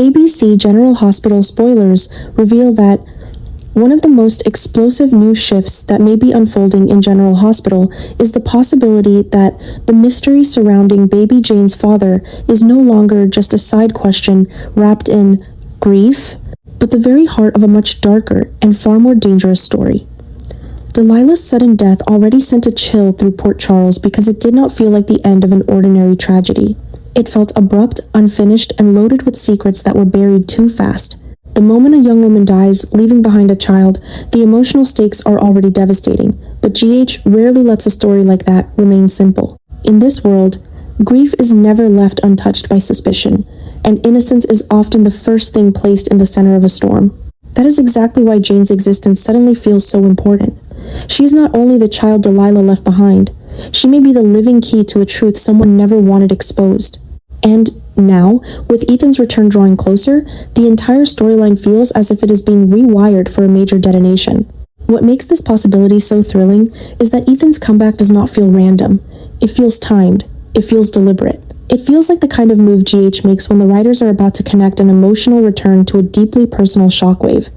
ABC General Hospital spoilers reveal that one of the most explosive new shifts that may be unfolding in General Hospital is the possibility that the mystery surrounding baby Jane's father is no longer just a side question wrapped in grief, but the very heart of a much darker and far more dangerous story. Delilah's sudden death already sent a chill through Port Charles because it did not feel like the end of an ordinary tragedy. It felt abrupt, unfinished, and loaded with secrets that were buried too fast. The moment a young woman dies, leaving behind a child, the emotional stakes are already devastating, but GH rarely lets a story like that remain simple. In this world, grief is never left untouched by suspicion, and innocence is often the first thing placed in the center of a storm. That is exactly why Jane's existence suddenly feels so important. She is not only the child Delilah left behind, she may be the living key to a truth someone never wanted exposed. And now, with Ethan's return drawing closer, the entire storyline feels as if it is being rewired for a major detonation. What makes this possibility so thrilling is that Ethan's comeback does not feel random. It feels timed. It feels deliberate. It feels like the kind of move GH makes when the writers are about to connect an emotional return to a deeply personal shockwave.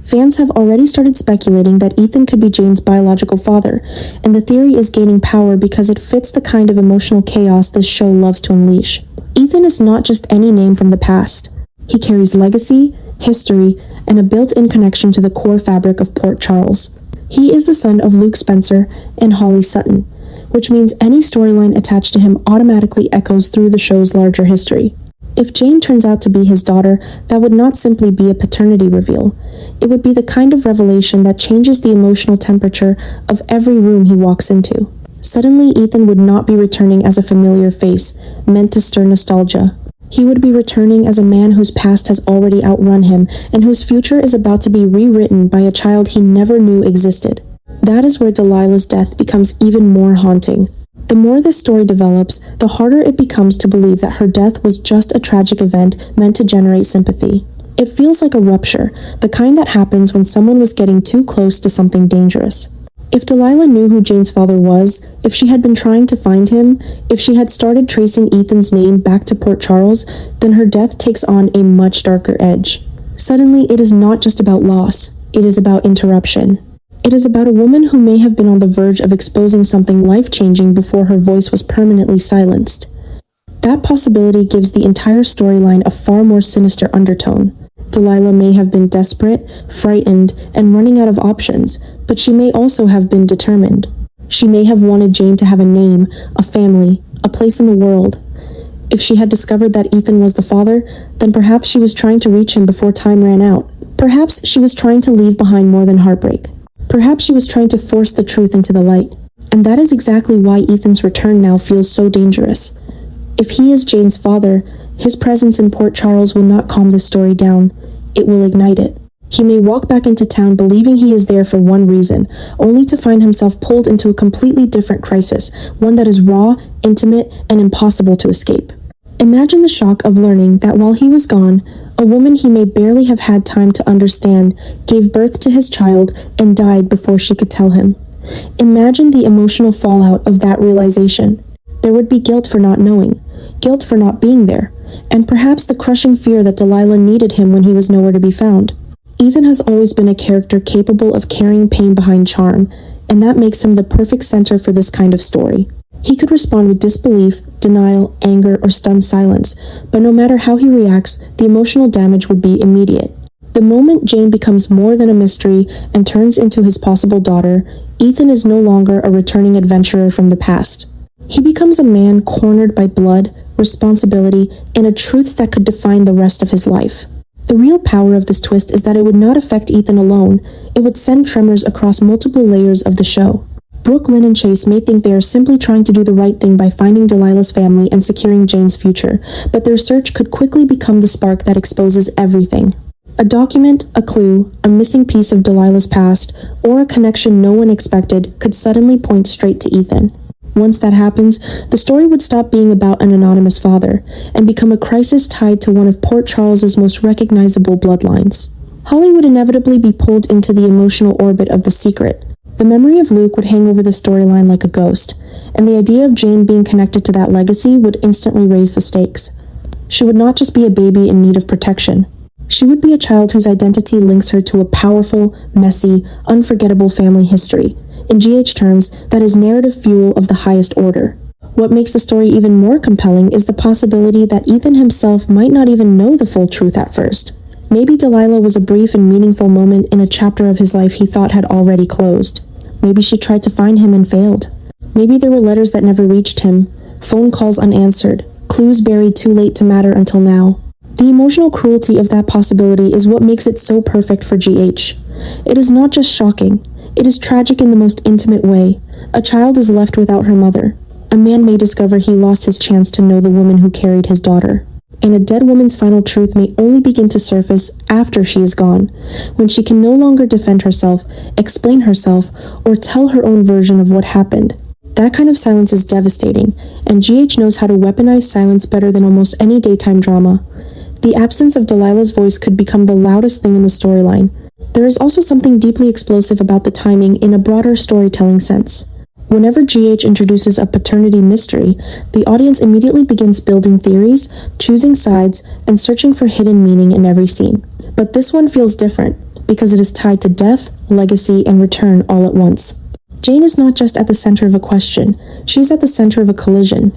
Fans have already started speculating that Ethan could be Jane's biological father, and the theory is gaining power because it fits the kind of emotional chaos this show loves to unleash. Ethan is not just any name from the past. He carries legacy, history, and a built-in connection to the core fabric of Port Charles. He is the son of Luke Spencer and Holly Sutton, which means any storyline attached to him automatically echoes through the show's larger history. If Jane turns out to be his daughter, that would not simply be a paternity reveal. It would be the kind of revelation that changes the emotional temperature of every room he walks into. Suddenly, Ethan would not be returning as a familiar face, meant to stir nostalgia. He would be returning as a man whose past has already outrun him, and whose future is about to be rewritten by a child he never knew existed. That is where Delilah's death becomes even more haunting. The more this story develops, the harder it becomes to believe that her death was just a tragic event meant to generate sympathy. It feels like a rupture, the kind that happens when someone was getting too close to something dangerous. If Delilah knew who Jane's father was, if she had been trying to find him, if she had started tracing Ethan's name back to Port Charles, then her death takes on a much darker edge. Suddenly, it is not just about loss, it is about interruption. It is about a woman who may have been on the verge of exposing something life-changing before her voice was permanently silenced. That possibility gives the entire storyline a far more sinister undertone. Delilah may have been desperate, frightened, and running out of options, but she may also have been determined. She may have wanted Jane to have a name, a family, a place in the world. If she had discovered that Ethan was the father, then perhaps she was trying to reach him before time ran out. Perhaps she was trying to leave behind more than heartbreak. Perhaps she was trying to force the truth into the light. And that is exactly why Ethan's return now feels so dangerous. If he is Jane's father, his presence in Port Charles will not calm this story down. It will ignite it. He may walk back into town believing he is there for one reason, only to find himself pulled into a completely different crisis, one that is raw, intimate, and impossible to escape. Imagine the shock of learning that while he was gone, a woman he may barely have had time to understand gave birth to his child and died before she could tell him. Imagine the emotional fallout of that realization. There would be guilt for not knowing, guilt for not being there, and perhaps the crushing fear that Delilah needed him when he was nowhere to be found. Ethan has always been a character capable of carrying pain behind charm, and that makes him the perfect center for this kind of story. He could respond with disbelief, denial, anger, or stunned silence, but no matter how he reacts, the emotional damage would be immediate. The moment Jane becomes more than a mystery and turns into his possible daughter, Ethan is no longer a returning adventurer from the past. He becomes a man cornered by blood, responsibility, and a truth that could define the rest of his life. The real power of this twist is that it would not affect Ethan alone, it would send tremors across multiple layers of the show. Brook Lynn and Chase may think they are simply trying to do the right thing by finding Delilah's family and securing Jane's future, but their search could quickly become the spark that exposes everything. A document, a clue, a missing piece of Delilah's past, or a connection no one expected could suddenly point straight to Ethan. Once that happens, the story would stop being about an anonymous father and become a crisis tied to one of Port Charles's most recognizable bloodlines. Holly would inevitably be pulled into the emotional orbit of The Secret. The memory of Luke would hang over the storyline like a ghost, and the idea of Jane being connected to that legacy would instantly raise the stakes. She would not just be a baby in need of protection. She would be a child whose identity links her to a powerful, messy, unforgettable family history. In GH terms, that is narrative fuel of the highest order. What makes the story even more compelling is the possibility that Ethan himself might not even know the full truth at first. Maybe Delilah was a brief and meaningful moment in a chapter of his life he thought had already closed. Maybe she tried to find him and failed. Maybe there were letters that never reached him, phone calls unanswered, clues buried too late to matter until now. The emotional cruelty of that possibility is what makes it so perfect for GH. It is not just shocking, it is tragic in the most intimate way. A child is left without her mother. A man may discover he lost his chance to know the woman who carried his daughter. And a dead woman's final truth may only begin to surface after she is gone, when she can no longer defend herself, explain herself, or tell her own version of what happened. That kind of silence is devastating, and GH knows how to weaponize silence better than almost any daytime drama. The absence of Delilah's voice could become the loudest thing in the storyline. There is also something deeply explosive about the timing in a broader storytelling sense. Whenever GH introduces a paternity mystery, the audience immediately begins building theories, choosing sides, and searching for hidden meaning in every scene. But this one feels different, because it is tied to death, legacy, and return all at once. Jane is not just at the center of a question, she's at the center of a collision.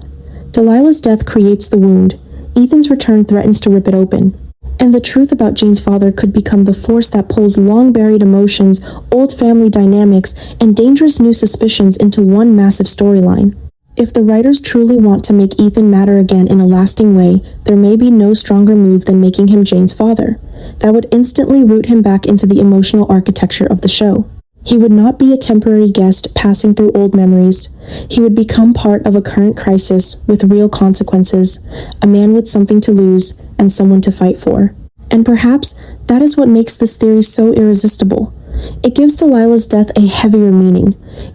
Delilah's death creates the wound. Ethan's return threatens to rip it open. And the truth about Jane's father could become the force that pulls long-buried emotions, old family dynamics, and dangerous new suspicions into one massive storyline. If the writers truly want to make Ethan matter again in a lasting way, there may be no stronger move than making him Jane's father. That would instantly root him back into the emotional architecture of the show. He would not be a temporary guest passing through old memories. He would become part of a current crisis with real consequences, a man with something to lose and someone to fight for. And perhaps that is what makes this theory so irresistible. It gives Delilah's death a heavier meaning.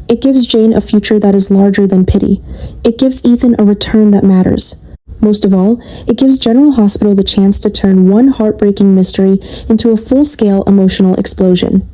It gives Jane a future that is larger than pity. It gives Ethan a return that matters. Most of all, it gives General Hospital the chance to turn one heartbreaking mystery into a full-scale emotional explosion.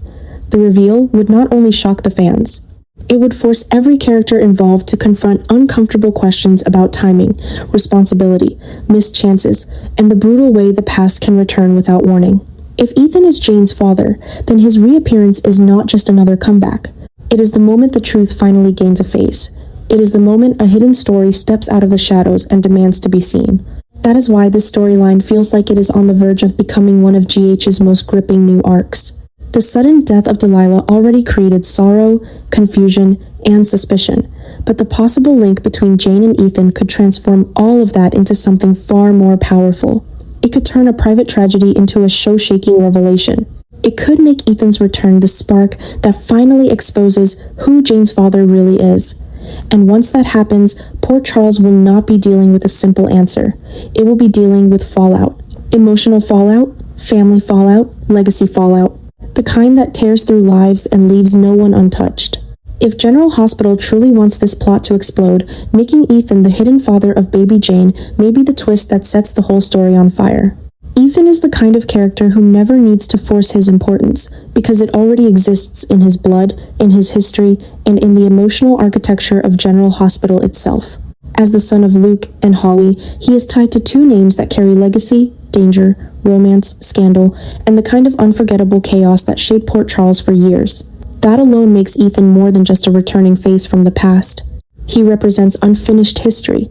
The reveal would not only shock the fans, it would force every character involved to confront uncomfortable questions about timing, responsibility, missed chances, and the brutal way the past can return without warning. If Ethan is Jane's father, then his reappearance is not just another comeback. It is the moment the truth finally gains a face. It is the moment a hidden story steps out of the shadows and demands to be seen. That is why this storyline feels like it is on the verge of becoming one of GH's most gripping new arcs. The sudden death of Delilah already created sorrow, confusion, and suspicion, but the possible link between Jane and Ethan could transform all of that into something far more powerful. It could turn a private tragedy into a show-shaking revelation. It could make Ethan's return the spark that finally exposes who Jane's father really is. And once that happens, poor Charles will not be dealing with a simple answer. It will be dealing with fallout. Emotional fallout, family fallout, legacy fallout. The kind that tears through lives and leaves no one untouched. If General Hospital truly wants this plot to explode, making Ethan the hidden father of baby Jane may be the twist that sets the whole story on fire. Ethan is the kind of character who never needs to force his importance, because it already exists in his blood, in his history, and in the emotional architecture of General Hospital itself. As the son of Luke and Holly, he is tied to two names that carry legacy, danger, romance, scandal, and the kind of unforgettable chaos that shaped Port Charles for years. That alone makes Ethan more than just a returning face from the past. He represents unfinished history.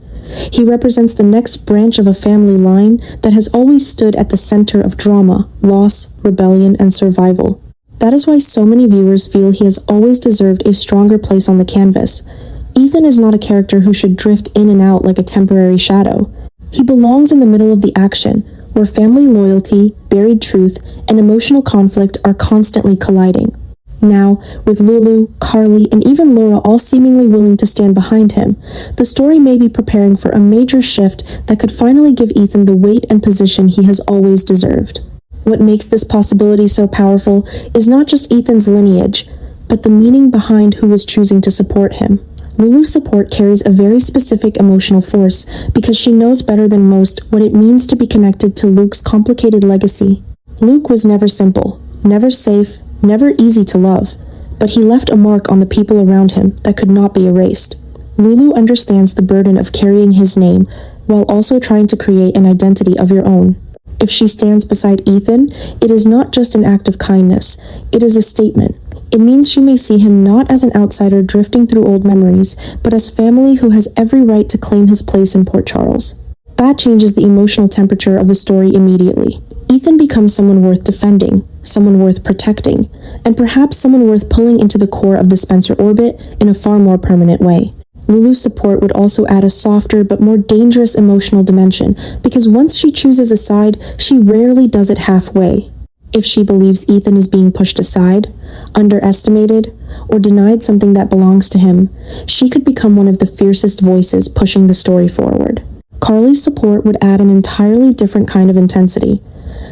He represents the next branch of a family line that has always stood at the center of drama, loss, rebellion, and survival. That is why so many viewers feel he has always deserved a stronger place on the canvas. Ethan is not a character who should drift in and out like a temporary shadow. He belongs in the middle of the action, where family loyalty, buried truth, and emotional conflict are constantly colliding. Now, with Lulu, Carly, and even Laura all seemingly willing to stand behind him, the story may be preparing for a major shift that could finally give Ethan the weight and position he has always deserved. What makes this possibility so powerful is not just Ethan's lineage, but the meaning behind who is choosing to support him. Lulu's support carries a very specific emotional force because she knows better than most what it means to be connected to Luke's complicated legacy. Luke was never simple, never safe, never easy to love, but he left a mark on the people around him that could not be erased. Lulu understands the burden of carrying his name, while also trying to create an identity of your own. If she stands beside Ethan, it is not just an act of kindness, it is a statement. It means she may see him not as an outsider drifting through old memories, but as family who has every right to claim his place in Port Charles. That changes the emotional temperature of the story immediately. Ethan becomes someone worth defending, someone worth protecting, and perhaps someone worth pulling into the core of the Spencer orbit in a far more permanent way. Lulu's support would also add a softer but more dangerous emotional dimension, because once she chooses a side, she rarely does it halfway. If she believes Ethan is being pushed aside, underestimated, or denied something that belongs to him, she could become one of the fiercest voices pushing the story forward. Carly's support would add an entirely different kind of intensity.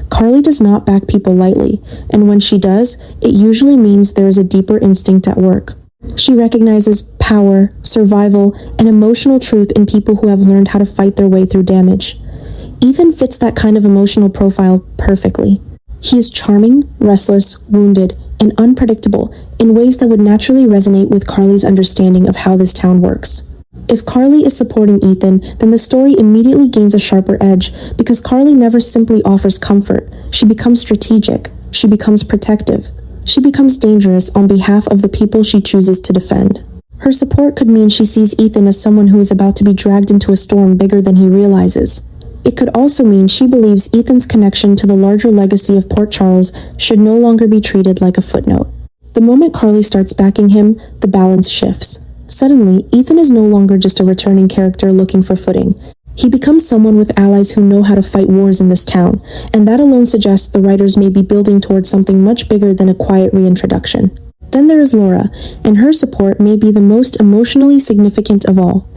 Carly does not back people lightly, and when she does, it usually means there is a deeper instinct at work. She recognizes power, survival, and emotional truth in people who have learned how to fight their way through damage. Ethan fits that kind of emotional profile perfectly. He is charming, restless, wounded, and unpredictable in ways that would naturally resonate with Carly's understanding of how this town works. If Carly is supporting Ethan, then the story immediately gains a sharper edge because Carly never simply offers comfort. She becomes strategic. She becomes protective. She becomes dangerous on behalf of the people she chooses to defend. Her support could mean she sees Ethan as someone who is about to be dragged into a storm bigger than he realizes. It could also mean she believes Ethan's connection to the larger legacy of Port Charles should no longer be treated like a footnote. The moment Carly starts backing him, the balance shifts. Suddenly, Ethan is no longer just a returning character looking for footing. He becomes someone with allies who know how to fight wars in this town, and that alone suggests the writers may be building towards something much bigger than a quiet reintroduction. Then there is Laura, and her support may be the most emotionally significant of all.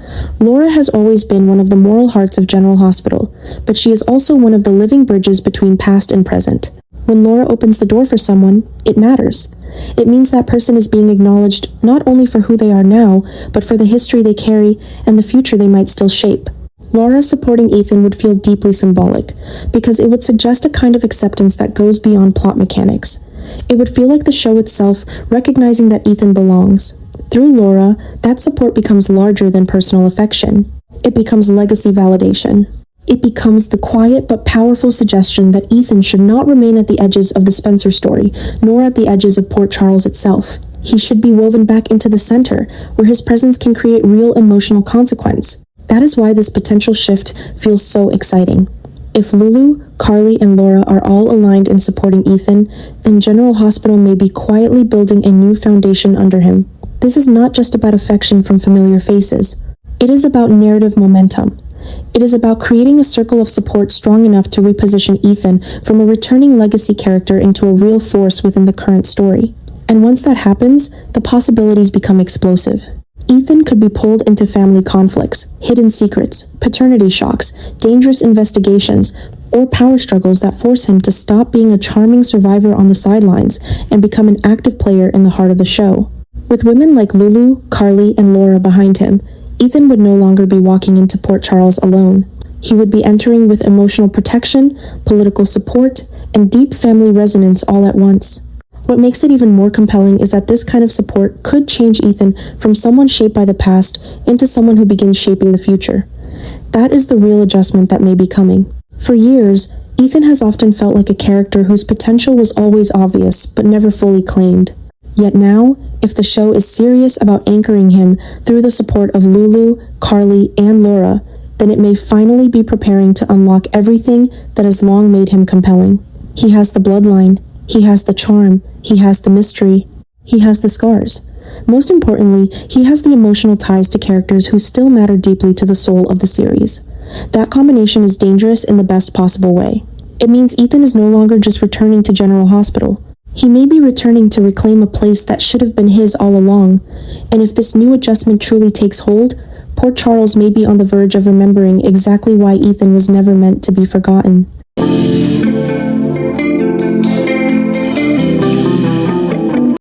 Laura has always been one of the moral hearts of General Hospital, but she is also one of the living bridges between past and present. When Laura opens the door for someone, it matters. It means that person is being acknowledged not only for who they are now, but for the history they carry and the future they might still shape. Laura supporting Ethan would feel deeply symbolic, because it would suggest a kind of acceptance that goes beyond plot mechanics. It would feel like the show itself recognizing that Ethan belongs. Through Laura, that support becomes larger than personal affection. It becomes legacy validation. It becomes the quiet but powerful suggestion that Ethan should not remain at the edges of the Spencer story, nor at the edges of Port Charles itself. He should be woven back into the center, where his presence can create real emotional consequence. That is why this potential shift feels so exciting. If Lulu, Carly, and Laura are all aligned in supporting Ethan, then General Hospital may be quietly building a new foundation under him. This is not just about affection from familiar faces. It is about narrative momentum. It is about creating a circle of support strong enough to reposition Ethan from a returning legacy character into a real force within the current story. And once that happens, the possibilities become explosive. Ethan could be pulled into family conflicts, hidden secrets, paternity shocks, dangerous investigations, or power struggles that force him to stop being a charming survivor on the sidelines and become an active player in the heart of the show. With women like Lulu, Carly, and Laura behind him, Ethan would no longer be walking into Port Charles alone. He would be entering with emotional protection, political support, and deep family resonance all at once. What makes it even more compelling is that this kind of support could change Ethan from someone shaped by the past into someone who begins shaping the future. That is the real adjustment that may be coming. For years, Ethan has often felt like a character whose potential was always obvious but never fully claimed. Yet now, if the show is serious about anchoring him through the support of Lulu, Carly, and Laura, then it may finally be preparing to unlock everything that has long made him compelling. He has the bloodline, he has the charm, he has the mystery, he has the scars. Most importantly, he has the emotional ties to characters who still matter deeply to the soul of the series. That combination is dangerous in the best possible way. It means Ethan is no longer just returning to General Hospital. He may be returning to reclaim a place that should have been his all along, and if this new adjustment truly takes hold, Port Charles may be on the verge of remembering exactly why Ethan was never meant to be forgotten.